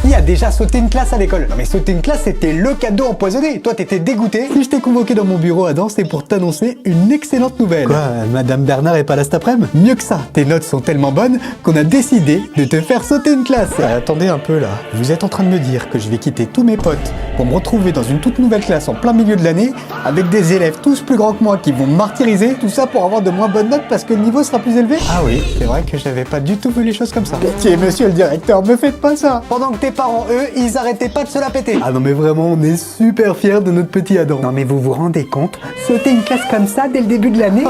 Qui a déjà sauté une classe à l'école? Non mais sauter une classe, c'était le cadeau empoisonné. Toi, t'étais dégoûté. Si je t'ai convoqué dans mon bureau, Adam, c'est pour t'annoncer une excellente nouvelle. Quoi, Madame Bernard est pas là cet après-midi? Mieux que ça, tes notes sont tellement bonnes qu'on a décidé de te faire sauter une classe. Attendez un peu là, vous êtes en train de me dire que je vais quitter tous mes potes pour me retrouver dans une toute nouvelle classe en plein milieu de l'année avec des élèves tous plus grands que moi qui vont me martyriser, tout ça pour avoir de moins bonnes notes parce que le niveau sera plus élevé? Ah oui, c'est vrai que j'avais pas du tout vu les choses comme ça. Pitié, monsieur le directeur, me faites pas ça. Pendant que tes parents, eux, ils arrêtaient pas de se la péter. Ah non mais vraiment, on est super fiers de notre petit Adam. Non mais vous vous rendez compte? Sauter une classe comme ça dès le début de l'année?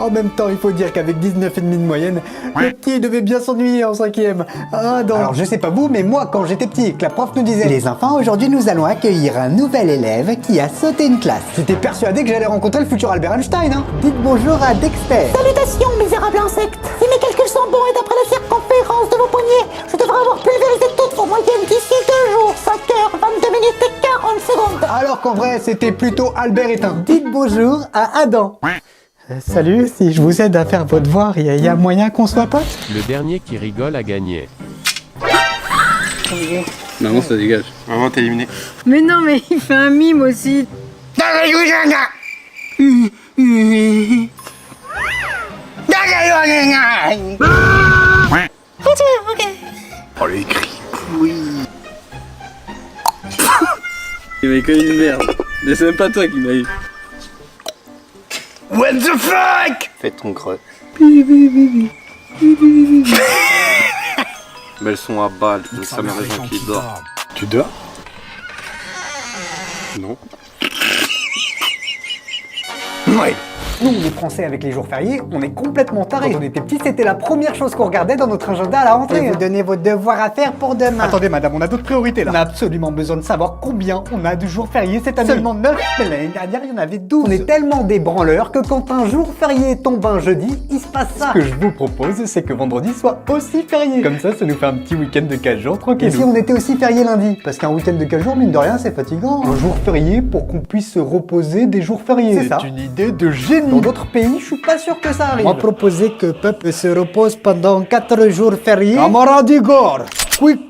En même temps, il faut dire qu'avec 19,5 de moyenne, le petit devait bien s'ennuyer en 5e. Ah non. Alors je sais pas vous, mais moi quand j'étais petit et que la prof nous disait: les enfants, aujourd'hui nous allons accueillir un nouvel élève qui a sauté une classe. J'étais persuadé que j'allais rencontrer le futur Albert Einstein, hein. Dites bonjour à Dexter. Salutations, misérables insectes. Si mes calculs sont bons et d'après la circonférence de vos poignets, je devrais avoir pulvérisé toutes vos moyennes d'ici 2 jours, 5 heures, 22 minutes et 40 secondes. Alors qu'en vrai, c'était plutôt Albert Éteint. Dites bonjour à Adam. Salut, si je vous aide à faire vos devoirs, il y a moyen qu'on soit potes? Le dernier qui rigole a gagné. Maman, ça dégage. Maman, t'es éliminé. Mais non, mais il fait un mime aussi. Oh, les cris pourris. Il m'a connu une merde. Mais c'est même pas toi qui m'a eu. What the fuck? Fais ton creux. Mais elles sont à balle, donc ça m'a raison qui dort. Tu dors? Non. Ouais. Nous, les Français, avec les jours fériés, on est complètement tarés. Quand on était petits, c'était la première chose qu'on regardait dans notre agenda à la rentrée. Et vous donnez vos devoirs à faire pour demain. Attendez, madame, on a d'autres priorités là. On a absolument besoin de savoir combien on a de jours fériés cette année. Seulement 9, mais l'année dernière, il y en avait 12. On est tellement des branleurs que quand un jour férié tombe un jeudi, il se passe ça. Ce que je vous propose, c'est que vendredi soit aussi férié. Comme ça nous fait un petit week-end de 4 jours tranquille. Et si on était aussi férié lundi? Parce qu'un week-end de 4 jours, mine de rien, c'est fatigant. Un jour férié pour qu'on puisse se reposer des jours fériés. C'est ça. C'est une idée de génie. Dans d'autres pays, je suis pas sûr que ça arrive. Moi, proposer que le peuple se repose pendant 4 jours fériés. Camarade Igor, quick.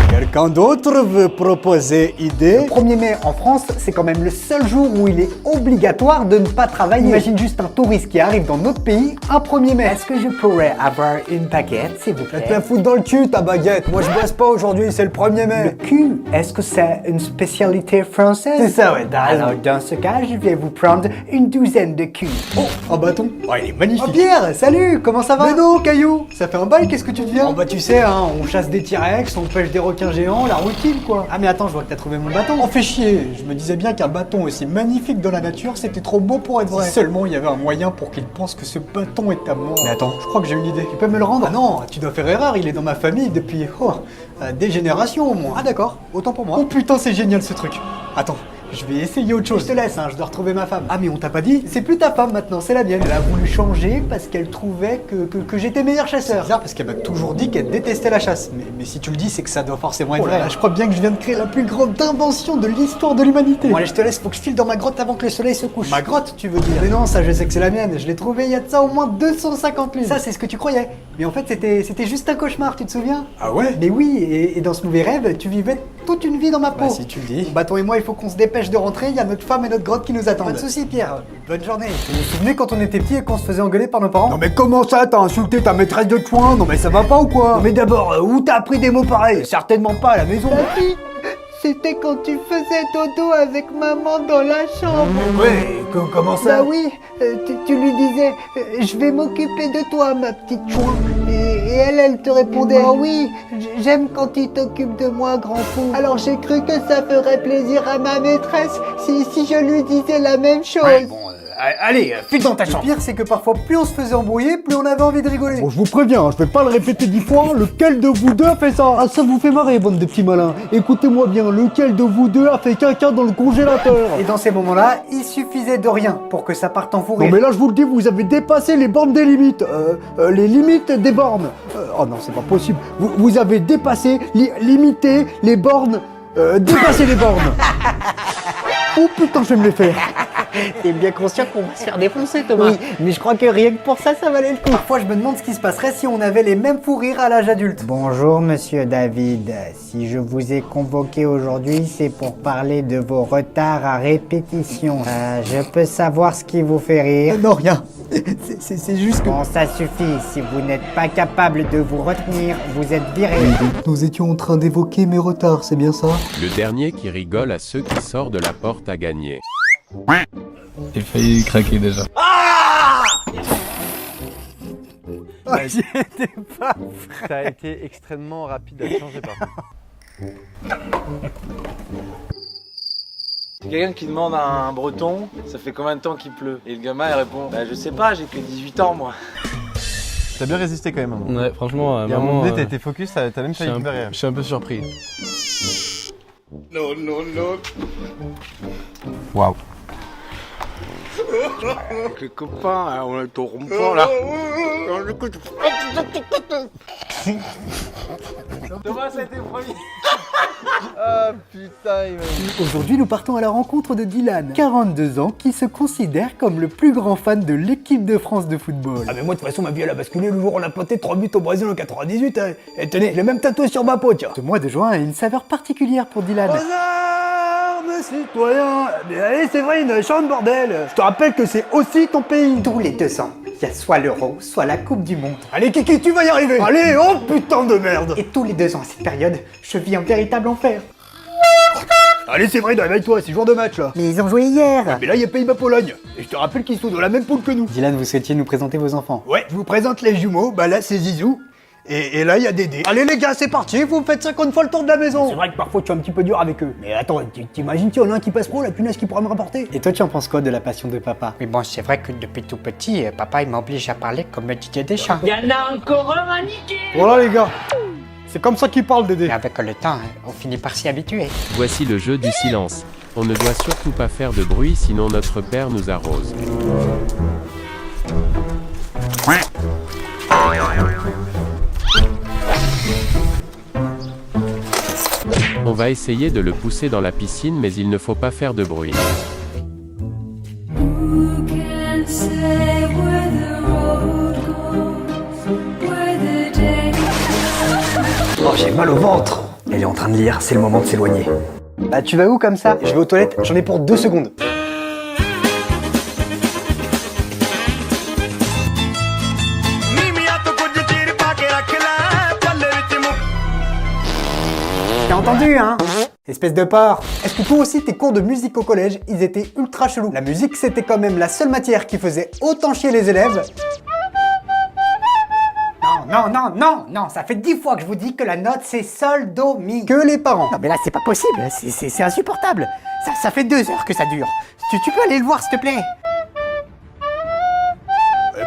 Quelqu'un d'autre veut proposer idée? Le 1er mai en France, c'est quand même le seul jour où il est obligatoire de ne pas travailler. Imagine juste un touriste qui arrive dans notre pays un 1er mai. Est-ce que je pourrais avoir une baguette, s'il vous plaît? Faites la foutre dans le cul, ta baguette. Moi, je bosse pas aujourd'hui, c'est le 1er mai. Le cul, est-ce que c'est une spécialité française? C'est ça, ouais, t'as raison. Alors, dans ce cas, je vais vous prendre une douzaine de culs. Oh, un bâton. Oh, il est magnifique. Oh, Pierre, salut, comment ça va? Mais non, Caillou, ça fait un bail, qu'est-ce que tu deviens? Oh, bah, tu sais, hein, on chasse des T-Rex, on pêche des requins géants, la routine, quoi. Ah, mais attends, je vois que t'as trouvé mon bâton. Oh, fais chier. Je me disais bien qu'un bâton aussi magnifique dans la nature, c'était trop beau pour être vrai. Si seulement il y avait un moyen pour qu'il pense que ce bâton est à moi. Mais attends, je crois que j'ai une idée. Tu peux me le rendre? Ah non, tu dois faire erreur, il est dans ma famille depuis, des générations au moins. Ah d'accord, autant pour moi. Oh putain, c'est génial ce truc. Attends. Je vais essayer autre chose. Je te laisse, hein, je dois retrouver ma femme. Ah mais on t'a pas dit? C'est plus ta femme maintenant, c'est la mienne. Elle a voulu changer parce qu'elle trouvait que j'étais meilleur chasseur. C'est bizarre parce qu'elle m'a toujours dit qu'elle détestait la chasse. Mais si tu le dis, c'est que ça doit forcément être vrai. Là, je crois bien que je viens de créer la plus grande invention de l'histoire de l'humanité. Bon allez, je te laisse, faut que je file dans ma grotte avant que le soleil se couche. Ma grotte, tu veux dire? Mais non, ça je sais que c'est la mienne. Je l'ai trouvée il y a de ça au moins 250 000. Ça c'est ce que tu croyais. Mais en fait c'était juste un cauchemar, tu te souviens? Ah ouais? Mais oui, et dans ce mauvais rêve, tu vivais toute une vie dans ma peau. Bah si tu le dis. Mon bâton et moi, il faut qu'on se dépêche de rentrer. Il y a notre femme et notre grotte qui nous attendent. Pas de soucis, Pierre. Bonne journée. Vous vous souvenez quand on était petits et qu'on se faisait engueuler par nos parents? Non mais comment ça? T'as insulté ta maîtresse de chouin? Non mais ça va pas ou quoi? Non mais d'abord, où t'as appris des mots pareils? Certainement pas à la maison. Papy, c'était quand tu faisais dodo avec maman dans la chambre. Ouais, comment ça? Bah oui, tu lui disais, je vais m'occuper de toi, ma petite chouin. Et elle te répondait, oh oui, j'aime quand tu t'occupes de moi, grand fou. Alors j'ai cru que ça ferait plaisir à ma maîtresse si je lui disais la même chose. Ouais, bon, allez, file dans ta chambre. Le pire, c'est que parfois, plus on se faisait embrouiller, plus on avait envie de rigoler. Bon, je vous préviens, je vais pas le répéter 10 fois, lequel de vous deux a fait ça? Ah, ça vous fait marrer, bande de petits malins. Écoutez-moi bien, lequel de vous deux a fait caca dans le congélateur? Et dans ces moments-là, il suffisait de rien pour que ça parte en fou rire. Non mais là, je vous le dis, vous avez dépassé les bornes des limites. Les limites des bornes. Oh non, c'est pas possible. Vous avez dépassé, limité les bornes. Dépassé les bornes. Oh putain, je vais me les faire. T'es bien conscient qu'on va se faire défoncer, Thomas. Oui, mais je crois que rien que pour ça, ça valait le coup. Parfois, je me demande ce qui se passerait si on avait les mêmes fous rires à l'âge adulte. Bonjour, monsieur David. Si je vous ai convoqué aujourd'hui, c'est pour parler de vos retards à répétition. Je peux savoir ce qui vous fait rire? Non, rien. C'est juste que... Bon, ça suffit. Si vous n'êtes pas capable de vous retenir, vous êtes viré. Nous étions en train d'évoquer mes retards, c'est bien ça? Le dernier qui rigole à ceux qui sortent de la porte a gagné. J'ai failli craquer déjà. J'étais pas... Ça a été extrêmement rapide à changer par contre. Quelqu'un qui demande à un breton, ça fait combien de temps qu'il pleut? Et le gamin il répond, bah je sais pas, j'ai que 18 ans moi. T'as bien résisté quand même. Hein. Ouais, franchement, Il y a un moment donné, t'as été focus, t'as même failli pleurer. Je suis un peu surpris. Waouh. Avec les copains, on est au rond-point là. Thomas, ça a été premier. Ah putain, il m'a... Aujourd'hui, nous partons à la rencontre de Dylan, 42 ans, qui se considère comme le plus grand fan de l'équipe de France de football. Ah mais moi de toute façon ma vie elle a basculé le jour où on a planté 3 buts au Brésil en 98 hein. Et tenez, je l'ai même tatoué sur ma peau tiens. Ce mois de juin a une saveur particulière pour Dylan. Armes citoyens. Mais allez c'est vrai, une chante bordel. Je te rappelle que c'est aussi ton pays. Tous les 2 ans, il y a soit l'Euro, soit la Coupe du Monde. Allez Kiki, tu vas y arriver. Allez, oh putain de merde. Et tous les 2 ans à cette période, je vis un véritable enfer. Allez c'est vrai, réveille-toi, c'est jour de match là. Mais ils ont joué hier. Mais là il y a Pays-Bas-Pologne. Et je te rappelle qu'ils sont dans la même poule que nous. Dylan, vous souhaitiez nous présenter vos enfants? Ouais, je vous présente les jumeaux, bah là c'est Zizou. Et là il y a Dédé. Allez les gars, c'est parti, vous me faites 50 fois le tour de la maison. C'est vrai que parfois tu es un petit peu dur avec eux. Mais attends, t'imagines qu'il y en a un qui passe pro, la punaise qui pourra me rapporter. Et toi, tu en penses quoi de la passion de papa? Mais bon, c'est vrai que depuis tout petit, papa il m'oblige à parler comme Didier Deschamps. Voilà les gars, c'est comme ça qu'il parle, Dédé. Mais avec le temps, on finit par s'y habituer. Voici le jeu du silence. On ne doit surtout pas faire de bruit sinon notre père nous arrose. On va essayer de le pousser dans la piscine mais il ne faut pas faire de bruit. Oh, j'ai mal au ventre. Elle est en train de lire, c'est le moment de s'éloigner. Bah tu vas où comme ça? Je vais aux toilettes, j'en ai pour 2 secondes. T'as entendu, hein? Espèce de porc. Est-ce que toi aussi tes cours de musique au collège, ils étaient ultra chelous? La musique, c'était quand même la seule matière qui faisait autant chier les élèves. Non, ça fait 10 fois que je vous dis que la note c'est sol, do, mi. Que les parents. Non mais là c'est pas possible, c'est insupportable. Ça fait 2 heures que ça dure. Tu peux aller le voir s'il te plaît?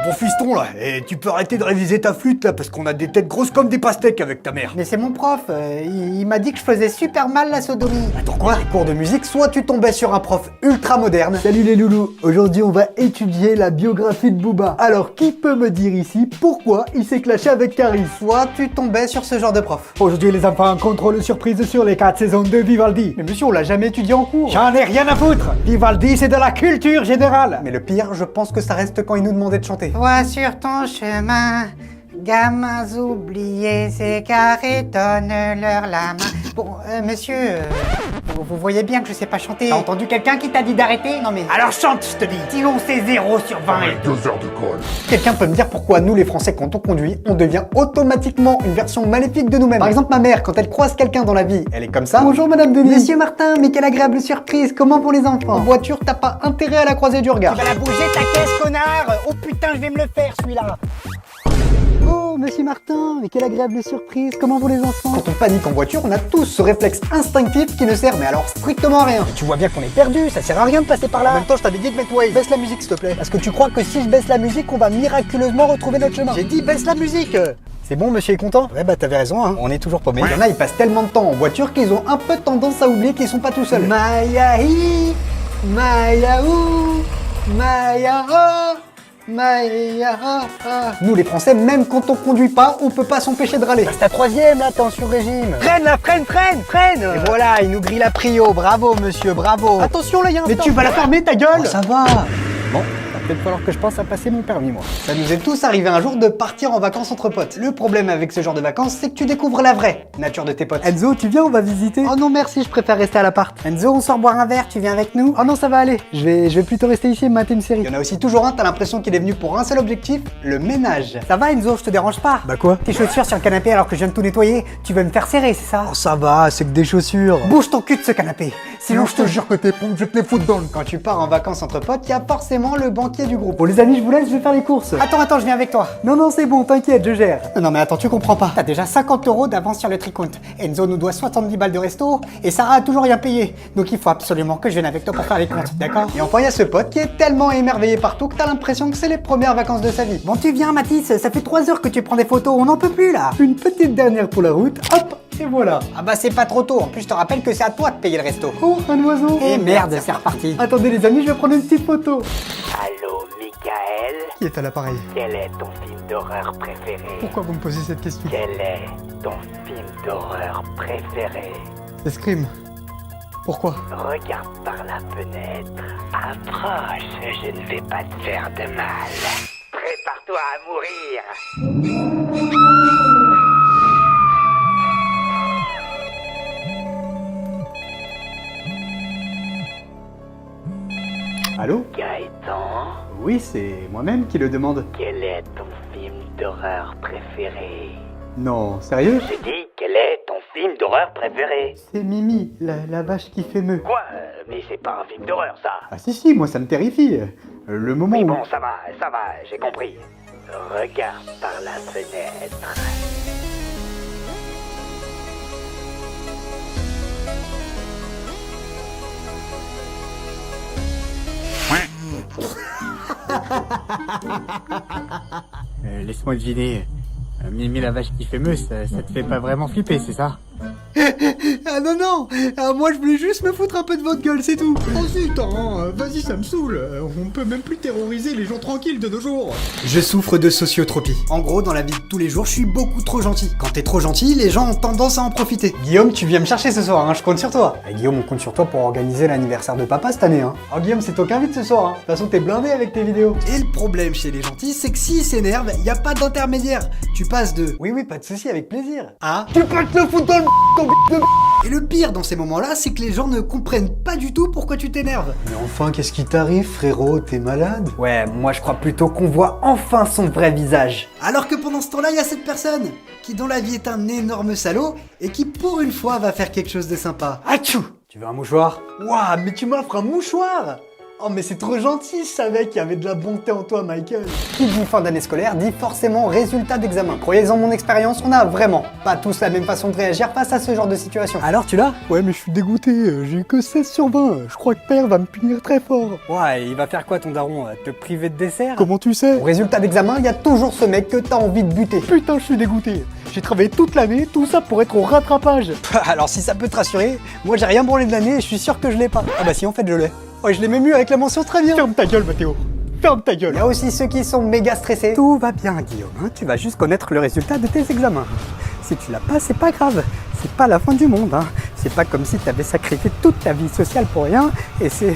Bon fiston là, et tu peux arrêter de réviser ta flûte là, parce qu'on a des têtes grosses comme des pastèques avec ta mère. Mais c'est mon prof, il m'a dit que je faisais super mal la sodomie. Attends quoi? Les cours de musique, soit tu tombais sur un prof ultra moderne. Salut les loulous, aujourd'hui on va étudier la biographie de Booba. Alors qui peut me dire ici pourquoi il s'est clashé avec Caris? Soit tu tombais sur ce genre de prof. Aujourd'hui les enfants, contrôle surprise sur les 4 saisons de Vivaldi. Mais monsieur, on l'a jamais étudié en cours. J'en ai rien à foutre. Vivaldi c'est de la culture générale. Mais le pire, je pense que ça reste quand il nous demandait de chanter. Vois sur ton chemin, gamins oubliés, égarés, donne-leur la main. Bon, monsieur, vous voyez bien que je sais pas chanter. T'as entendu quelqu'un qui t'a dit d'arrêter? Non mais... Alors chante, je te dis. Sinon c'est 0 sur 20. Quelqu'un peut me dire pourquoi nous les Français, quand on conduit, on devient automatiquement une version maléfique de nous-mêmes? Par exemple, ma mère, quand elle croise quelqu'un dans la vie, elle est comme ça. Bonjour Madame Denis. Monsieur Martin, mais quelle agréable surprise, comment vont les enfants? En voiture, t'as pas intérêt à la croiser du regard. Tu vas la bouger ta caisse, connard. Oh putain, je vais me le faire celui-là. Oh, monsieur Martin, mais quelle agréable surprise, comment vont les enfants? Quand on panique en voiture, on a tous ce réflexe instinctif qui ne sert mais alors strictement à rien. Tu vois bien qu'on est perdu, ça sert à rien de passer par là. En même temps, je t'avais dit de mettre Waze. Baisse la musique, s'il te plaît. Parce que tu crois que si je baisse la musique, on va miraculeusement retrouver notre chemin? J'ai dit baisse la musique. C'est bon, monsieur est content? Ouais, bah t'avais raison, hein. On est toujours paumé. Il y en a, ils passent tellement de temps en voiture qu'ils ont un peu tendance à oublier qu'ils sont pas tout seuls. Maya hi, Maya ou, Maya oh. Maïa. Nous les Français, même quand on conduit pas, on peut pas s'empêcher de râler. C'est ta troisième là, t'es en sur-régime. Freine là, freine. Et voilà, il nous grille la prio. Bravo monsieur, bravo. Attention là, y'a un Mais stop. tu vas la fermer ta gueule. Oh, ça va. Bon, va peut-être falloir que je pense à passer mon permis moi. Ça nous est tous arrivé un jour de partir en vacances entre potes. Le problème avec ce genre de vacances, c'est que tu découvres la vraie nature de tes potes. Enzo, tu viens, on va visiter. Oh non merci, je préfère rester à l'appart. Enzo, on sort boire un verre, tu viens avec nous? Oh non, ça va aller. Je vais plutôt rester ici et me mater une série. Il y en a aussi toujours un, t'as l'impression qu'il est venu pour un seul objectif, le ménage. Ça va Enzo, je te dérange pas? Bah quoi? Tes chaussures sur le canapé alors que je viens de tout nettoyer, tu veux me faire serrer, c'est ça? Oh ça va, c'est que des chaussures. Bouge ton cul de ce canapé, sinon je te jure que tes pompes, je vais te les foutre dans le... Quand tu pars en vacances entre potes, il y a forcément le banquier du groupe. Bon les amis, je vous laisse, je vais faire les courses. Attends, je viens avec toi. Non, c'est bon, t'inquiète, je gère. Non mais attends, tu comprends pas. T'as déjà 50 € d'avance sur le tricount. Enzo nous doit 70 balles de resto et Sarah a toujours rien payé. Donc il faut absolument que je vienne avec toi pour faire les comptes, d'accord? Et enfin, il y a ce pote qui est tellement émerveillé partout que t'as l'impression que c'est les premières vacances de sa vie. Bon, tu viens, Mathis, ça fait 3 heures que tu prends des photos, on n'en peut plus là. Une petite dernière pour la route, hop, et voilà. Ah bah c'est pas trop tôt, en plus je te rappelle que c'est à toi de payer le resto. Oh, un oiseau. Et merde, c'est reparti. Attendez les amis, je vais prendre une petite photo. Allô, Michael? Qui est à l'appareil? Quel est ton film d'horreur préféré? Pourquoi vous me posez cette question? Quel est ton film d'horreur préféré? C'est Scream. Pourquoi? Regarde par la fenêtre. Approche, je ne vais pas te faire de mal. Prépare-toi à mourir. Allô? Gaëtan, Oui, c'est moi-même qui le demande. quel est ton film d'horreur préféré? Non, sérieux? J'ai dit, quel est ton film d'horreur préféré? C'est Mimi, la vache qui fait meuh. Quoi? Mais c'est pas un film d'horreur, ça. Ah si, moi ça me terrifie. Le moment Oui, où... bon, ça va, j'ai compris. Regarde par la fenêtre. Laisse-moi deviner. Mimi la vache qui fait meuh, ça te fait pas vraiment flipper, c'est ça? Ah non, moi je voulais juste me foutre un peu de votre gueule, c'est tout. Oh zut, vas-y, ça me saoule. On peut même plus terroriser les gens tranquilles de nos jours. Je souffre de sociotropie. En gros, dans la vie de tous les jours, je suis beaucoup trop gentil. Quand t'es trop gentil, les gens ont tendance à en profiter. Guillaume, tu viens me chercher ce soir, je compte sur toi. Guillaume, on compte sur toi pour organiser l'anniversaire de papa cette année, Oh Guillaume, c'est toi qui invites ce soir, De toute façon, t'es blindé avec tes vidéos. Et le problème chez les gentils, c'est que s'ils s'énervent, y a pas d'intermédiaire. Tu passes de oui, pas de souci, avec plaisir. Tu peux te le foutre dans le Et le pire dans ces moments-là, c'est que les gens ne comprennent pas du tout pourquoi tu t'énerves. Mais enfin, qu'est-ce qui t'arrive, frérot? T'es malade? Ouais, moi je crois plutôt qu'on voit enfin son vrai visage. Alors que pendant ce temps-là, il y a cette personne qui dans la vie est un énorme salaud et qui pour une fois va faire quelque chose de sympa. Atchou! Tu veux un mouchoir? Waouh, mais tu m'offres un mouchoir? Oh mais c'est trop gentil, je savais qu'il y avait de la bonté en toi, Michael. Qui dit fin d'année scolaire dit forcément résultat d'examen. Croyez-en mon expérience, on a vraiment pas tous la même façon de réagir face à ce genre de situation. Alors tu l'as? Ouais mais je suis dégoûté, j'ai eu que 16 sur 20. Je crois que père va me punir très fort. Ouais, il va faire quoi ton daron? Te priver de dessert? Comment tu sais? Au résultat d'examen, il y a toujours ce mec que t'as envie de buter. Putain, je suis dégoûté. J'ai travaillé toute l'année, tout ça pour être au rattrapage. Alors si ça peut te rassurer, moi j'ai rien branlé de l'année et je suis sûr que je l'ai pas. Ah bah si en fait je l'ai. Ouais, je l'ai même eu avec la mention très bien. Ferme ta gueule, Mathéo. Ferme ta gueule. Il y a aussi ceux qui sont méga stressés. Tout va bien, Guillaume. Tu vas juste connaître le résultat de tes examens. Si tu l'as pas, c'est pas grave. C'est pas la fin du monde. C'est pas comme si t'avais sacrifié toute ta vie sociale pour rien. Et c'est...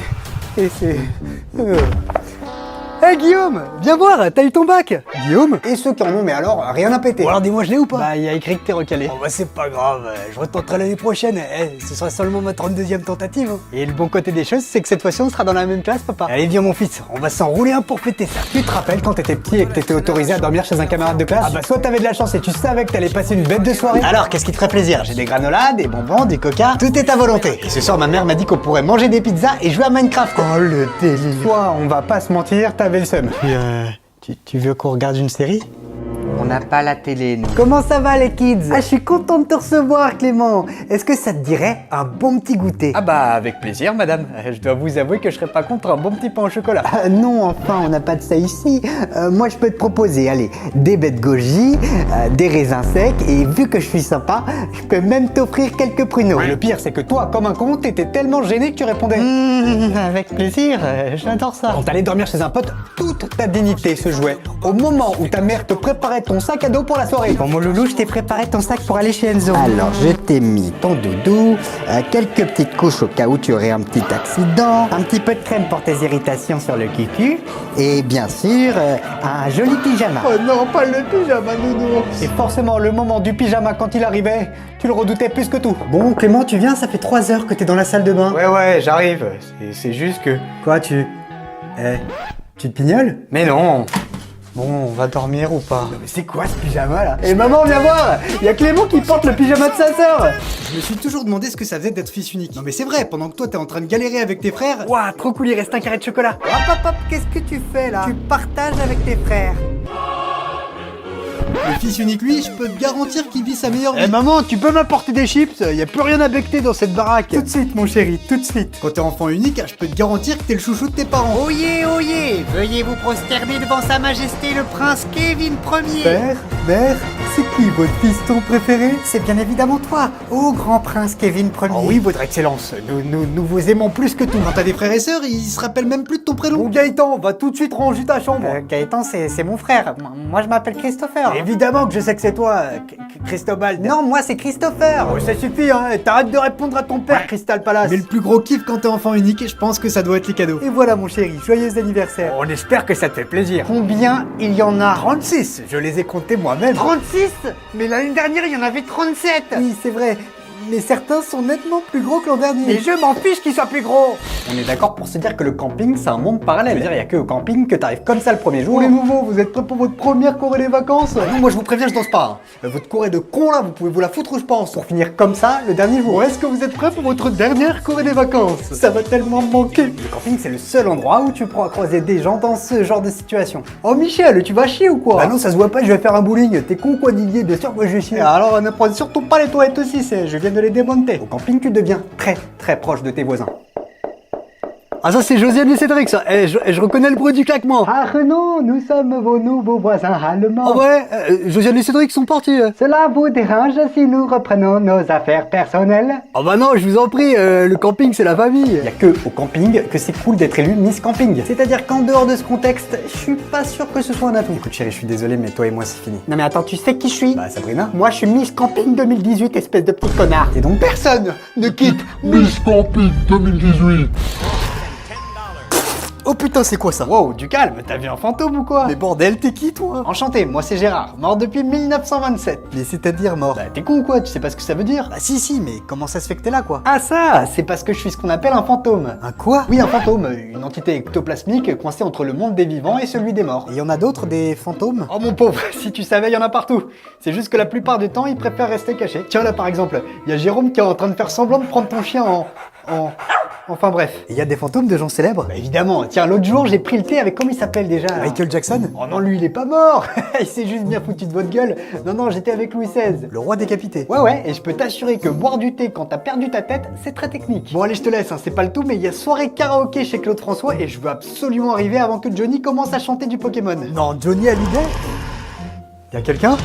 Hey Guillaume, viens voir, t'as eu ton bac. Guillaume? Et ceux qui en ont, mais alors, rien à péter. Bon, alors dis-moi, je l'ai ou pas? Bah, il y a écrit que t'es recalé. Oh bah c'est pas grave, je retenterai l'année prochaine. Ce sera seulement ma 32e tentative. Et le bon côté des choses, c'est que cette fois-ci, on sera dans la même classe, papa. Allez, viens mon fils, on va s'enrouler un pour fêter ça. Tu te rappelles quand t'étais petit et que t'étais autorisé à dormir chez un camarade de classe? Ah bah soit t'avais de la chance et tu savais que t'allais passer une bête de soirée. Alors, qu'est-ce qui te ferait plaisir? J'ai des granolas, des bonbons, des coca, tout est à volonté. Et ce soir, ma mère m'a dit qu'on pourrait manger des pizzas et jouer à Minecraft. Oh le délire. Toi, on va pas se mentir, t'avais le seum. Tu veux qu'on regarde une série? On n'a pas la télé, nous. Comment ça va, les kids? Ah, je suis content de te recevoir, Clément. Est-ce que ça te dirait un bon petit goûter? Ah bah avec plaisir madame, je dois vous avouer que je serais pas contre un bon petit pain au chocolat. Non, enfin, on n'a pas de ça ici. Moi, je peux te proposer, allez, des baies de goji, des raisins secs, et vu que je suis sympa, je peux même t'offrir quelques pruneaux. Et le pire c'est que toi, comme un con, t'étais tellement gêné que tu répondais. Avec plaisir, j'adore ça. Quand t'allais dormir chez un pote, toute ta dignité se jouait au moment où ta mère te préparait ton sac à dos pour la soirée. Bon, mon loulou, je t'ai préparé ton sac pour aller chez Enzo. Alors, je t'ai mis ton doudou, quelques petites couches au cas où tu aurais un petit accident, un petit peu de crème pour tes irritations sur le cucu, et bien sûr, un joli pyjama. Oh non, pas le pyjama, nounou. Et forcément, le moment du pyjama quand il arrivait, tu le redoutais plus que tout. Bon, Clément, tu viens, ça fait 3 heures que t'es dans la salle de bain. Ouais, j'arrive. C'est juste que... Quoi, tu te pignoles? Mais non. Bon, on va dormir ou pas? Mais c'est quoi ce pyjama là? Et maman, viens voir. Il y a Clément qui porte le pyjama de sa sœur. Je me suis toujours demandé ce que ça faisait d'être fils unique. Non mais c'est vrai, pendant que toi t'es en train de galérer avec tes frères... Ouah, trop cool, il reste un carré de chocolat. Hop, qu'est-ce que tu fais là? Tu partages avec tes frères. Le fils unique, lui, je peux te garantir qu'il vit sa meilleure vie. Eh maman, tu peux m'apporter des chips? Y a plus rien à becter dans cette baraque. Tout de suite, mon chéri, tout de suite. Quand t'es enfant unique, je peux te garantir que t'es le chouchou de tes parents. Oyez, veuillez vous prosterner devant sa majesté le prince Kevin Ier. Mère, c'est qui votre fiston préféré? C'est bien évidemment toi, ô grand prince Kevin Ier. Oh oui, votre excellence, nous vous aimons plus que tout. Quand t'as des frères et sœurs, ils se rappellent même plus de ton prénom. Bon Gaëtan, va tout de suite ranger ta chambre. Gaëtan, c'est mon frère. Moi, je m'appelle Christopher. Évidemment que je sais que c'est toi, Cristobal. Non, moi, c'est Christopher. Oh, ça suffit, hein. T'arrêtes de répondre à ton père, Crystal Palace. Mais le plus gros kiff quand t'es enfant unique, je pense que ça doit être les cadeaux. Et voilà, mon chéri, joyeux anniversaire. On espère que ça te fait plaisir. Combien il y en a? 36, je les ai comptés moi-même. 36? Mais l'année dernière, il y en avait 37. Oui, c'est vrai. Mais certains sont nettement plus gros que l'an dernier. Et je m'en fiche qu'ils soient plus gros. On est d'accord pour se dire que le camping, c'est un monde parallèle. Je veux dire, il y a que au camping que t'arrives comme ça le premier jour. Pour les nouveaux, vous êtes prêts pour votre première Corée des vacances? Non, moi je vous préviens, je danse pas. Votre Corée de con là, vous pouvez vous la foutre, je pense. Pour finir comme ça, le dernier jour. Bon, est-ce que vous êtes prêts pour votre dernière Corée des vacances? Ça va tellement me manquer. Le camping, c'est le seul endroit où tu pourras croiser des gens dans ce genre de situation. Oh Michel, tu vas chier ou quoi? Bah non, ça se voit pas, je vais faire un bowling. T'es con quoi, Didier? Bien sûr que moi je vais chier. Alors ne prends surtout pas les toilettes aussi, je viens de les démonter. Au camping, tu deviens très proche de tes voisins. Ah ça c'est Josiane et Cédric ça, je reconnais le bruit du claquement. Ah Renaud, nous sommes vos nouveaux voisins allemands. Ah ouais, Josiane et Cédric sont partis. Cela vous dérange si nous reprenons nos affaires personnelles? Oh bah non, je vous en prie, le camping c'est la famille. Il y a que au camping que c'est cool d'être élu Miss Camping. C'est-à-dire qu'en dehors de ce contexte, je suis pas sûr que ce soit un atout. Écoute chérie, je suis désolé mais toi et moi c'est fini. Non mais attends, tu sais qui je suis? Bah Sabrina. Moi je suis Miss Camping 2018, espèce de petit connard. Et donc Personne ne quitte Miss Camping 2018. Oh putain, c'est quoi ça? Wow, du calme, t'as vu un fantôme ou quoi? Mais bordel, t'es qui toi? Enchanté, moi c'est Gérard, mort depuis 1927. Mais c'est-à-dire mort? Bah t'es con ou quoi? Tu sais pas ce que ça veut dire? Bah si, mais comment ça se fait que t'es là quoi? Ah ça, c'est parce que je suis ce qu'on appelle un fantôme. Un quoi? Oui, un fantôme, une entité ectoplasmique coincée entre le monde des vivants et celui des morts. Et y en a d'autres, des fantômes? Oh mon pauvre, si tu savais, il y en a partout. C'est juste que la plupart du temps, ils préfèrent rester cachés. Tiens là par exemple, il y a Jérôme qui est en train de faire semblant de prendre ton chien Enfin bref. Il y a des fantômes de gens célèbres? Bah évidemment, tiens, l'autre jour j'ai pris le thé avec, comment il s'appelle déjà là? Michael Jackson? Oh non, lui il est pas mort. Il s'est juste bien foutu de votre gueule. Non, j'étais avec Louis XVI. Le roi décapité? Ouais, et je peux t'assurer que boire du thé quand t'as perdu ta tête, c'est très technique. Bon allez, je te laisse, hein, c'est pas le tout, mais il y a soirée karaoké chez Claude François et je veux absolument arriver avant que Johnny commence à chanter du Pokémon. Non, Johnny Hallyday? Y'a quelqu'un?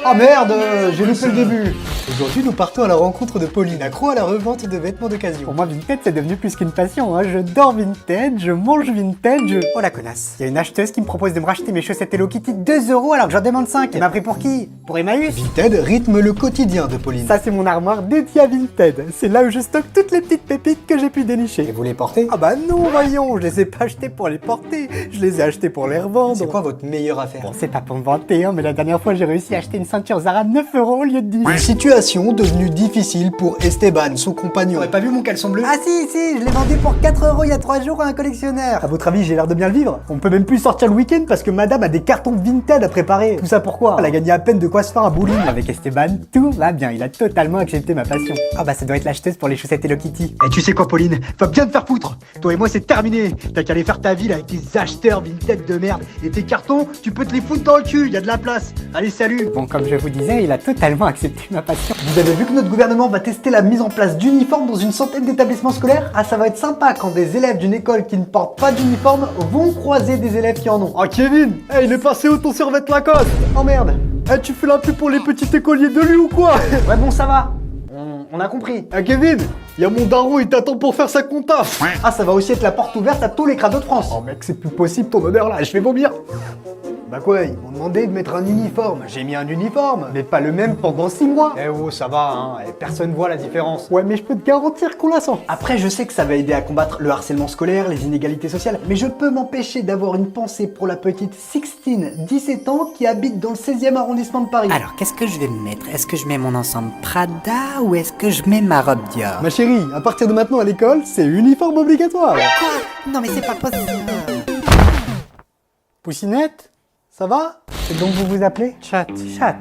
Ah merde, j'ai loupé le début. Aujourd'hui, nous partons à la rencontre de Pauline, accro à la revente de vêtements d'occasion. Pour moi, vintage, c'est devenu plus qu'une passion. Hein. Je dors vintage, je mange vintage. Oh la connasse. Il y a une acheteuse qui me propose de me racheter mes chaussettes Hello Kitty 2 € alors que j'en demande 5. Elle m'a pris pour qui? Pour Emmaüs? Vinted rythme le quotidien de Pauline. Ça, c'est mon armoire dédiée à Vinted. C'est là où je stocke toutes les petites pépites que j'ai pu dénicher. Et vous les portez? Ah bah non, voyons, je les ai pas achetées pour les porter. Je les ai achetées pour les revendre. C'est quoi votre meilleure affaire? Bon, c'est pas pour me vanter, hein, mais la dernière fois, j'ai réussi à acheté une ceinture Zara 9 € au lieu de 10. Une situation devenue difficile pour Esteban, son compagnon. T'aurais pas vu mon caleçon bleu? Ah si, je l'ai vendu pour 4 € il y a 3 jours à un collectionneur. À votre avis, j'ai l'air de bien le vivre? On peut même plus sortir le week-end parce que madame a des cartons Vinted à préparer. Tout ça pourquoi? Elle a gagné à peine de quoi se faire un bowling. Avec Esteban, tout va bien. Il a totalement accepté ma passion. Ah bah ça doit être l'acheteuse pour les chaussettes Hello Kitty. Et tu sais quoi, Pauline? Va bien te faire foutre. Toi et moi, c'est terminé. T'as qu'à aller faire ta ville avec tes acheteurs Vinted de merde. Et tes cartons, tu peux te les foutre dans le cul. Y a de la place. Allez, salut. Bon, comme je vous disais, il a totalement accepté ma passion. Vous avez vu que notre gouvernement va tester la mise en place d'uniformes dans une centaine d'établissements scolaires? Ah, ça va être sympa quand des élèves d'une école qui ne portent pas d'uniforme vont croiser des élèves qui en ont. Oh Kevin, hey, il est passé où ton survêt Lacoste? Oh merde. Eh, tu fais la pub pour les petits écoliers de lui ou quoi? Ouais, bon, ça va. On a compris. Eh Kevin, y a mon daron, il t'attend pour faire sa compta. Ah, ça va aussi être la porte ouverte à tous les crados de France. Oh mec, c'est plus possible ton honneur là, je vais vomir. Bah quoi, ils m'ont demandé de mettre un uniforme. J'ai mis un uniforme, mais pas le même pendant 6 mois. Eh oh, ça va, hein, et personne voit la différence. Ouais, mais je peux te garantir qu'on la sent. Après, je sais que ça va aider à combattre le harcèlement scolaire, les inégalités sociales, mais je peux m'empêcher d'avoir une pensée pour la petite Sixtine, 17 ans, qui habite dans le 16e arrondissement de Paris. Alors, qu'est-ce que je vais me mettre? Est-ce que je mets mon ensemble Prada ou est-ce que je mets ma robe Dior? Ma chérie, à partir de maintenant à l'école, c'est uniforme obligatoire. Quoi? Non mais c'est pas possible. Poussinette, ça va? C'est donc vous vous appelez? Chat. Chat.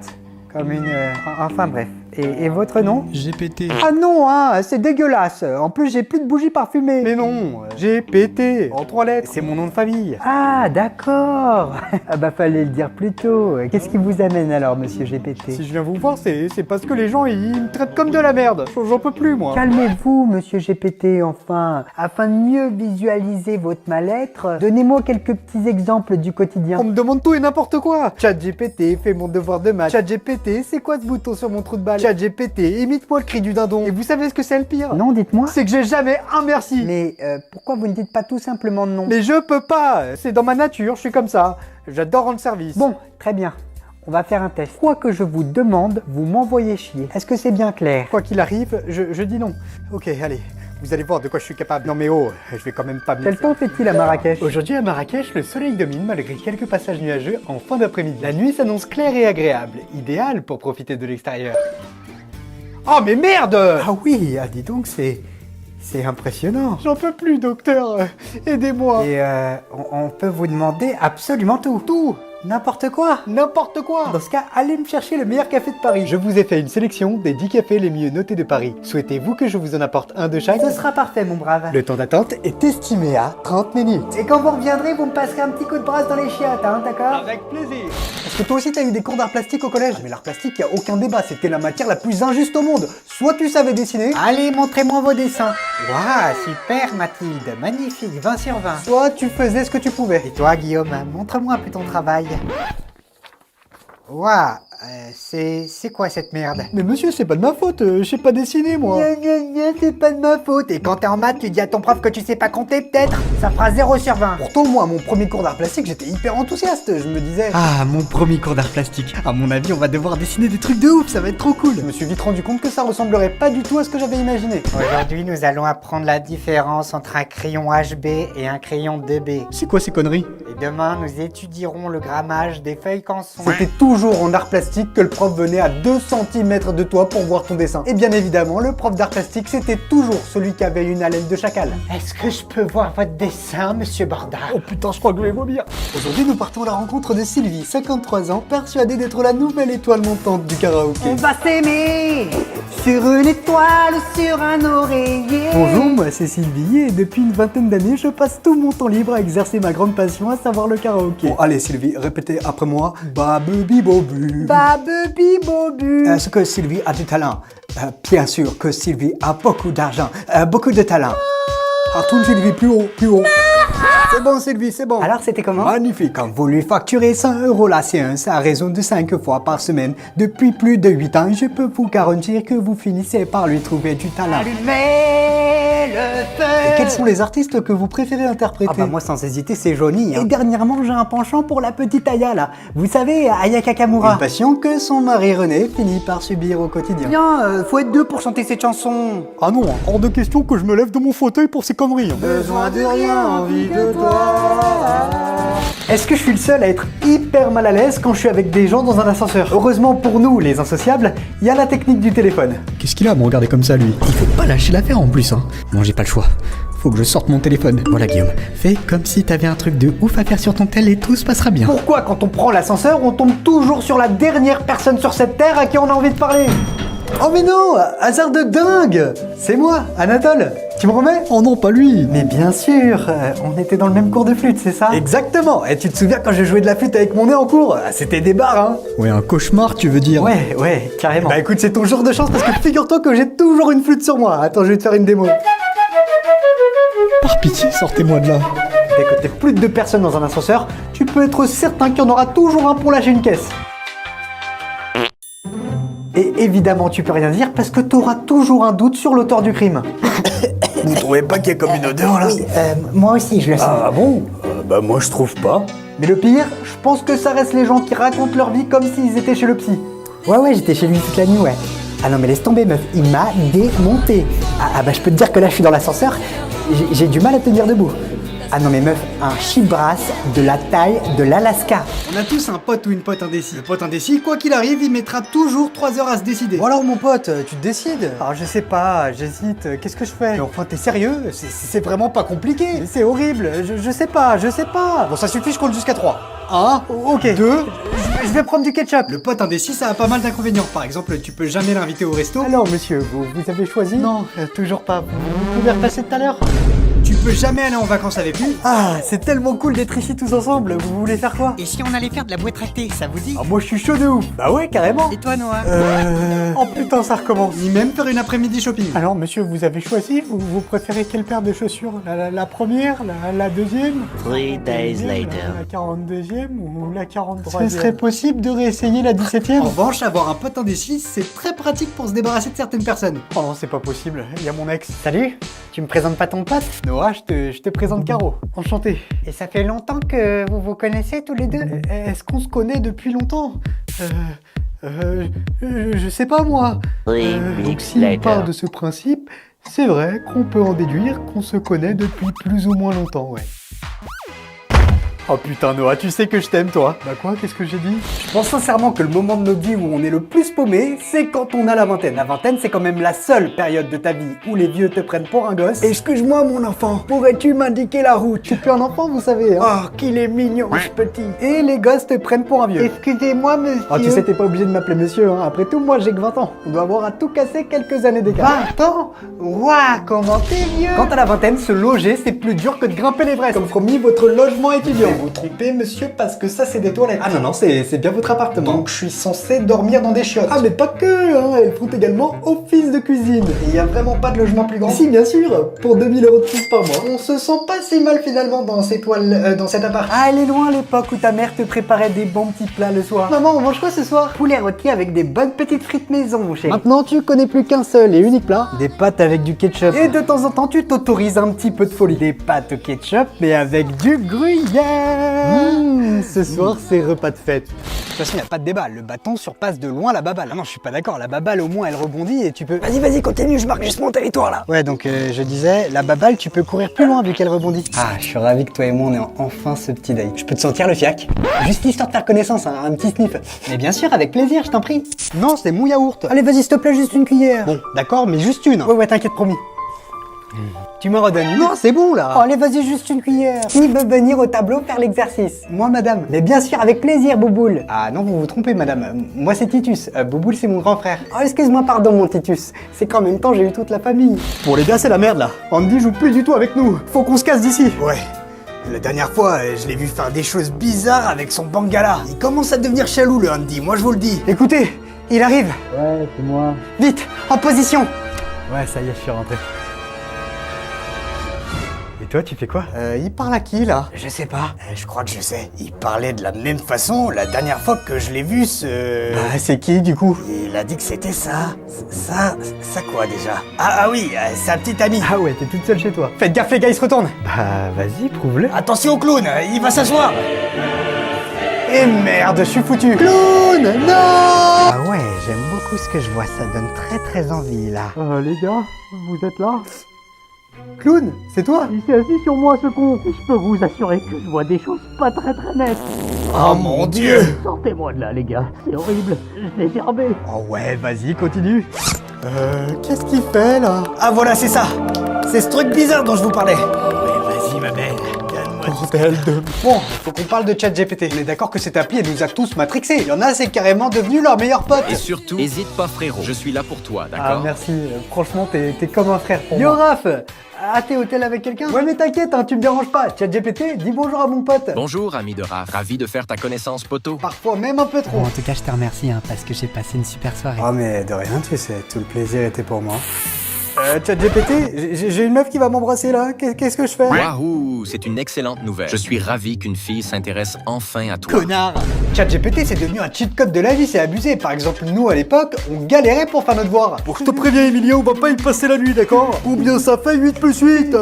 Comme une... enfin bref. Et votre nom? GPT. Ah non, hein, c'est dégueulasse. En plus, j'ai plus de bougies parfumées. Mais non, GPT, en 3 lettres. C'est mon nom de famille. Ah, d'accord. Ah bah fallait le dire plus tôt. Qu'est-ce qui vous amène alors, monsieur GPT? Si je viens vous voir, c'est parce que les gens, ils me traitent comme de la merde. J'en peux plus, moi. Calmez-vous, monsieur GPT, enfin. Afin de mieux visualiser votre mal-être, donnez-moi quelques petits exemples du quotidien. On me demande tout et n'importe quoi. Chat GPT, fais mon devoir de maths. Chat GPT, c'est quoi ce bouton sur mon trou de balle? Chat GPT, imite-moi le cri du dindon. Et vous savez ce que c'est le pire? Non, dites-moi. C'est que j'ai jamais un merci. Mais pourquoi vous ne dites pas tout simplement non? Mais je peux pas. C'est dans ma nature, je suis comme ça. J'adore rendre service. Bon, très bien. On va faire un test. Quoi que je vous demande, vous m'envoyez chier. Est-ce que c'est bien clair? Quoi qu'il arrive, je dis non. Ok, allez. Vous allez voir de quoi je suis capable. Non mais oh, je vais quand même pas me... Quel temps fait-il à Marrakech? Aujourd'hui à Marrakech, le soleil domine malgré quelques passages nuageux en fin d'après-midi. La nuit s'annonce claire et agréable, idéal pour profiter de l'extérieur. Oh mais merde! Ah oui, ah dis donc, c'est impressionnant. J'en peux plus, docteur. Aidez-moi. Et on peut vous demander absolument tout. Tout. N'importe quoi. N'importe quoi. Dans ce cas, allez me chercher le meilleur café de Paris. Je vous ai fait une sélection des 10 cafés les mieux notés de Paris. Souhaitez-vous que je vous en apporte un de chaque? Ce sera parfait, mon brave. Le temps d'attente est estimé à 30 minutes. Et quand vous reviendrez, vous me passerez un petit coup de brasse dans les chiottes, hein, d'accord? Avec plaisir. Est-ce que toi aussi t'as eu des cours d'art plastique au collège? Mais l'art plastique, y a aucun débat, c'était la matière la plus injuste au monde. Soit tu savais dessiner. Allez, montrez-moi vos dessins. Waouh, super Mathilde, magnifique, 20 sur 20. Soit tu faisais ce que tu pouvais. Et toi Guillaume, montre-moi un peu ton travail. Waouh, c'est quoi cette merde? Mais monsieur, c'est pas de ma faute, je sais pas dessiner moi. C'est pas de ma faute. Et quand t'es en maths, tu dis à ton prof que tu sais pas compter peut-être? Ça fera 0 sur 20. Pourtant moi, mon premier cours d'art plastique, j'étais hyper enthousiaste. Je me disais... Ah, mon premier cours d'art plastique. À mon avis, on va devoir dessiner des trucs de ouf, ça va être trop cool. Je me suis vite rendu compte que ça ressemblerait pas du tout à ce que j'avais imaginé. Aujourd'hui, nous allons apprendre la différence entre un crayon HB et un crayon 2B. C'est quoi ces conneries? Et demain, nous étudierons le grammage des feuilles canson. C'était toujours en art plastique que le prof venait à 2 cm de toi pour voir ton dessin. Et bien évidemment, le prof d'art plastique, c'était toujours celui qui avait une haleine de chacal. Est-ce que je peux voir votre dessin, monsieur Bordard? Oh putain, je crois que je vais vomir. Aujourd'hui, nous partons à la rencontre de Sylvie, 53 ans, persuadée d'être la nouvelle étoile montante du karaoké. On va s'aimer sur une étoile, sur un oreiller. Bonjour, moi c'est Sylvie et depuis une vingtaine d'années, je passe tout mon temps libre à exercer ma grande passion, à savoir le karaoké. Bon, allez Sylvie, répétez après moi. Babubibobu. Babubibobu. Est-ce que Sylvie a du talent? Bien sûr que Sylvie a beaucoup d'argent, beaucoup de talent. Retourne Sylvie, plus haut, plus haut. C'est bon Sylvie, c'est bon. Alors c'était comment? Magnifique. Quand vous lui facturez 100 € la séance à raison de 5 fois par semaine, depuis plus de 8 ans, je peux vous garantir que vous finissez par lui trouver du talent. Allumez le feu. Et quels sont les artistes que vous préférez interpréter? Ah bah moi sans hésiter c'est Johnny. Hein. Et dernièrement j'ai un penchant pour la petite Aya là. Vous savez, Aya Kakamura. Une passion que son mari René finit par subir au quotidien. Bien, faut être deux pour chanter cette chanson. Ah non, hors de question que je me lève de mon fauteuil pour ces conneries. Hein. Besoin de rien, envie de toi. Est-ce que je suis le seul à être hyper mal à l'aise quand je suis avec des gens dans un ascenseur? Heureusement pour nous, les insociables, il y a la technique du téléphone. Qu'est-ce qu'il a à me regarder comme ça, lui? Il faut pas lâcher l'affaire en plus, hein. Bon, j'ai pas le choix. Faut que je sorte mon téléphone. Voilà, Guillaume. Fais comme si t'avais un truc de ouf à faire sur ton tel et tout se passera bien. Pourquoi quand on prend l'ascenseur, on tombe toujours sur la dernière personne sur cette terre à qui on a envie de parler? Oh mais non, hasard de dingue! C'est moi, Anatole. Tu me remets? Oh non, pas lui. Mais bien sûr, on était dans le même cours de flûte, c'est ça? Exactement. Et tu te souviens quand je jouais de la flûte avec mon nez en cours? C'était des barres, hein? Ouais, un cauchemar, tu veux dire? Ouais, carrément. Bah écoute, c'est ton jour de chance parce que figure-toi que j'ai toujours une flûte sur moi. Attends, je vais te faire une démo. Par pitié, sortez-moi de là. Dès que t'es plus de 2 personnes dans un ascenseur, tu peux être certain qu'il y en aura toujours un pour lâcher une caisse. Et évidemment, tu peux rien dire parce que t'auras toujours un doute sur l'auteur du crime. Vous trouvez pas qu'il y a comme une odeur là? Oui, moi aussi, je le sens. Ah bon? Bah moi je trouve pas. Mais le pire, je pense que ça reste les gens qui racontent leur vie comme s'ils étaient chez le psy. Ouais, j'étais chez lui toute la nuit, ouais. Ah non, mais laisse tomber, meuf, il m'a démonté. Ah bah, je peux te dire que là, je suis dans l'ascenseur, j'ai du mal à tenir debout. Ah non, mais meuf, un chibras de la taille de l'Alaska. On a tous un pote ou une pote indécis. Le pote indécis, quoi qu'il arrive, il mettra toujours 3 heures à se décider. Bon alors mon pote, tu te décides? Ah je sais pas, j'hésite, qu'est-ce que je fais? Mais enfin t'es sérieux? C'est vraiment pas compliqué. C'est horrible, je sais pas. Bon ça suffit, je compte jusqu'à 3. 1, ok. 2, je vais prendre du ketchup. Le pote indécis, ça a pas mal d'inconvénients. Par exemple, tu peux jamais l'inviter au resto. Alors monsieur, vous avez choisi? Non, toujours pas. Vous pouvez repasser tout à l'heure? Tu peux jamais aller en vacances avec lui. Ah, c'est tellement cool d'être ici tous ensemble. Vous voulez faire quoi? Et si on allait faire de la boîte tractée, ça vous dit? Ah, moi je suis chaud de ouf. Bah ouais, carrément. Et toi, Noah? Oh putain, ça recommence. Ni même faire une après-midi shopping. Alors monsieur, vous avez choisi? Vous préférez quelle paire de chaussures? La première? La deuxième? 3 days later. La 42e ou la 43e? Ce serait possible de réessayer la 17e? En revanche, avoir un pote indécis, c'est très pratique pour se débarrasser de certaines personnes. Oh non, c'est pas possible. Il y a mon ex. Salut, tu me présentes pas ton pote? Noah, je te présente Caro. Enchanté. Et ça fait longtemps que vous vous connaissez tous les deux? Est-ce qu'on se connaît depuis longtemps? Je sais pas moi. Donc si on part de ce principe, c'est vrai qu'on peut en déduire qu'on se connaît depuis plus ou moins longtemps, ouais. Oh putain Noah, tu sais que je t'aime toi. Bah quoi, qu'est-ce que j'ai dit? Je pense sincèrement que le moment de notre vie où on est le plus paumé, c'est quand on a la vingtaine. La vingtaine, c'est quand même la seule période de ta vie où les vieux te prennent pour un gosse. Excuse-moi mon enfant, pourrais-tu m'indiquer la route? Je suis plus un enfant, vous savez, hein. Oh, qu'il est mignon ce petit. Et les gosses te prennent pour un vieux. Excusez-moi, monsieur. Oh, tu sais, t'es pas obligé de m'appeler monsieur, hein. Après tout, moi j'ai que 20 ans. On doit avoir à tout casser quelques années d'écart. 20 ans? Ouah, comment t'es vieux? Quand à la vingtaine, se loger, c'est plus dur que de grimper l'Everest. Comme promis, votre logement étudiant. Vous trompez, monsieur, parce que ça, c'est des toilettes. Ah non, c'est bien votre appartement. Donc, je suis censé dormir dans des chiottes. Ah, mais pas que, hein. Elles font également office de cuisine. Et il y a vraiment pas de logement plus grand. Si, bien sûr, pour 2000 € de plus par mois. On se sent pas si mal finalement dans ces toiles, dans cet appart. Ah, elle est loin l'époque où ta mère te préparait des bons petits plats le soir. Maman, on mange quoi ce soir? Poulet rôti avec des bonnes petites frites maison, mon chéri. Maintenant, tu connais plus qu'un seul et unique plat. Des pâtes avec du ketchup. Et de temps en temps, tu t'autorises un petit peu de folie. Des pâtes au ketchup, mais avec du gruyère. Ce soir, c'est repas de fête. De toute façon, y a pas de débat. Le bâton surpasse de loin la baballe. Ah non, je suis pas d'accord. La baballe, au moins, elle rebondit et tu peux... Vas-y, continue, je marque juste mon territoire, là. Ouais, donc, je disais, la baballe, tu peux courir plus loin vu qu'elle rebondit. Ah, je suis ravi que toi et moi, on ait enfin ce petit date. Je peux te sentir le fiac? Juste histoire de faire connaissance, hein, un petit sniff. Mais bien sûr, avec plaisir, je t'en prie. Non, c'est mon yaourt. Allez, vas-y, s'il te plaît, juste une cuillère. Bon, d'accord, mais juste une. Ouais, t'inquiète, promis. Tu me redonnes? Non, c'est bon là. Oh, allez, vas-y, juste une cuillère. Qui veut venir au tableau faire l'exercice? Moi, madame. Mais bien sûr, avec plaisir, Bouboule. Ah non, vous vous trompez, madame. Moi, c'est Titus. Bouboule, c'est mon grand frère. Oh, excuse-moi, pardon, mon Titus. C'est qu'en même temps, j'ai eu toute la famille. Bon, les gars, c'est la merde là. Andy joue plus du tout avec nous. Faut qu'on se casse d'ici. Ouais. La dernière fois, je l'ai vu faire des choses bizarres avec son bangala. Il commence à devenir chelou, le Andy, moi je vous le dis. Écoutez, il arrive. Ouais, c'est moi. Vite, en position. Ouais, ça y est, je suis rentré. Et toi, tu fais quoi? Il parle à qui, là? Je sais pas. Je crois que je sais. Il parlait de la même façon la dernière fois que je l'ai vu, ce... Bah, c'est qui, du coup? Il a dit que c'était ça. Ça quoi, déjà? Ah oui, sa petite amie. Ah ouais, t'es toute seule chez toi. Faites gaffe, les gars, il se retourne. Bah, vas-y, prouve-le. Attention au clown, il va s'asseoir. Et merde, je suis foutu. Clown, non! Ah ouais, j'aime beaucoup ce que je vois, ça donne très envie, là. Les gars, vous êtes là? Clown, c'est toi? Il s'est assis sur moi, ce con. Et je peux vous assurer que je vois des choses pas très nettes. Oh mon Dieu! Sortez-moi de là, les gars. C'est horrible. Je l'ai gerbé. Oh ouais, vas-y, continue. Qu'est-ce qu'il fait là? Ah voilà, c'est ça! C'est ce truc bizarre dont je vous parlais. Ouais, vas-y, ma belle. Bordel de... Bon, faut qu'on parle de ChatGPT. On est d'accord que cette appli, elle nous a tous matrixés. Il y en a, c'est carrément devenu leur meilleur pote. Et surtout, hésite pas frérot, je suis là pour toi, d'accord? Ah merci, franchement, t'es comme un frère pour moi. Yo Raph! Ah, t'es hôtel avec quelqu'un? Ouais, mais t'inquiète, hein, tu me déranges pas. ChatGPT, dis bonjour à mon pote. Bonjour ami de Raph, ravi de faire ta connaissance poteau. Parfois même un peu trop. Bon, en tout cas, je te remercie hein, parce que j'ai passé une super soirée. Oh mais de rien, tu sais, tout le plaisir était pour moi. ChatGPT, j'ai une meuf qui va m'embrasser là, qu'est-ce que je fais? Waouh, c'est une excellente nouvelle. Je suis ravi qu'une fille s'intéresse enfin à toi. Connard! ChatGPT, c'est devenu un cheat code de la vie, c'est abusé. Par exemple, nous à l'époque, on galérait pour faire notre devoir. Bon, je te préviens, Emilia, on va pas y passer la nuit, d'accord? Combien ça fait 8 plus 8?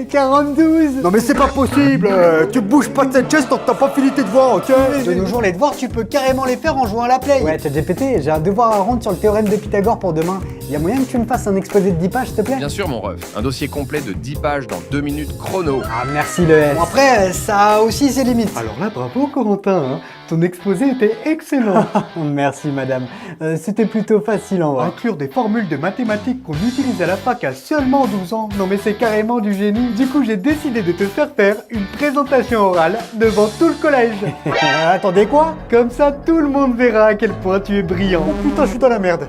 42! Non mais c'est pas possible! Tu bouges pas de cette chaise tant que t'as pas fini tes devoirs, ok? De nos jours, les devoirs, tu peux carrément les faire en jouant à la play. Ouais, ChatGPT, j'ai un devoir à rendre sur le théorème de Pythagore pour demain. Y a moyen que tu me fasses un exposé de 10 pages, s'il te plaît? Bien sûr mon ref, un dossier complet de 10 pages dans 2 minutes chrono. Ah merci le S. Bon après, ça a aussi ses limites. Alors là, bravo Corentin, hein. Ton exposé était excellent. Merci madame. C'était plutôt facile en vrai. Inclure des formules de mathématiques qu'on utilise à la fac à seulement 12 ans. Non mais c'est carrément du génie. Du coup j'ai décidé de te faire une présentation orale devant tout le collège. Attendez quoi? Comme ça tout le monde verra à quel point tu es brillant. Oh putain, je suis dans la merde.